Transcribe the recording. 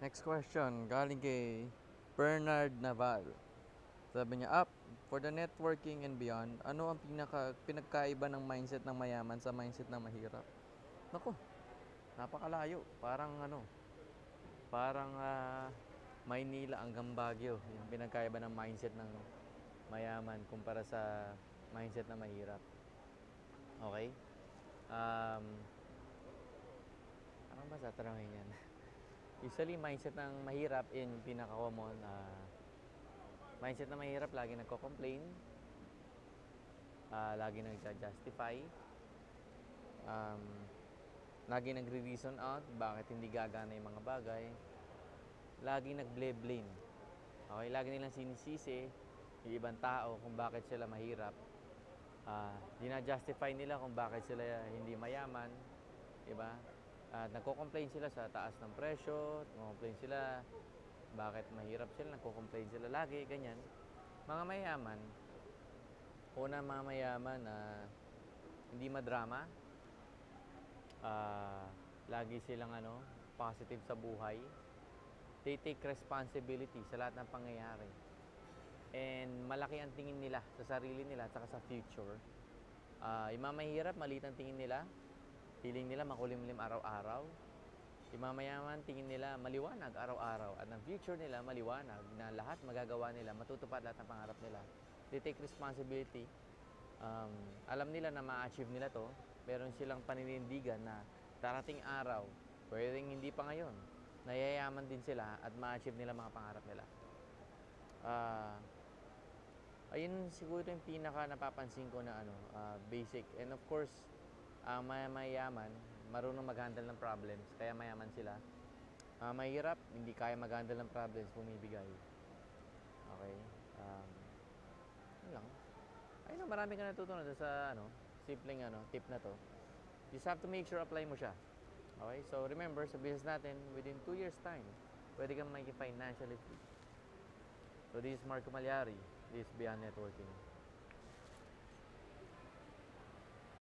Next question, galing kay Bernard Naval. Sabi niya, for the networking and beyond, ano ang pinagkaiba ng mindset ng mayaman sa mindset ng mahirap? Naku, napakalayo. Parang Maynila hanggang Baguio. Yung pinagkaiba ng mindset ng mayaman kumpara sa mindset ng mahirap. Okay? Um, ano ba sa tanongin yan? Usually, mindset ng mahirap in pinaka-common, mindset na mahirap, lagi nagko-complain, lagi nagja-justify, um, lagi nagre-reason out bakit hindi gagana yung mga bagay, lagi nag-blame. Okay, lagi nilang sinisisi yung ibang tao kung bakit sila mahirap. Dina-justify nila kung bakit sila hindi mayaman, diba? Nagko-complain sila sa taas ng presyo, nagko-complain sila bakit mahirap sila, nagko-complain sila lagi, ganyan. Mga mayaman, mga mayaman na hindi madrama, lagi silang positive sa buhay. They take responsibility sa lahat ng pangyayari. And malaki ang tingin nila sa sarili nila at saka sa future. Yung mga mahirap, maliit ang tingin nila. Feeling nila makulimlim araw-araw. Yung mga mayaman, tingin nila maliwanag araw-araw. At ang future nila maliwanag na lahat magagawa nila, matutupad lahat ng pangarap nila. They take responsibility. Alam nila na ma-achieve nila to. Meron silang paninindigan na darating araw, pwedeng hindi pa ngayon, nayayaman din sila at ma-achieve nila mga pangarap nila. Ayun siguro yung pinaka napapansin ko na basic. And of course, ang mayaman, marunong mag-handle ng problems, kaya mayaman sila. Mahirap, hindi kaya mag-handle ng problems, bumibigay. Okay? Yun lang. Ayun, marami ka natutunan sa simpleng tip na to. You just have to make sure apply mo siya. Okay? So remember, sa business natin, within 2 years time, pwede kang maging financially free. So this is Marco Malyari. This is Beyond Networking.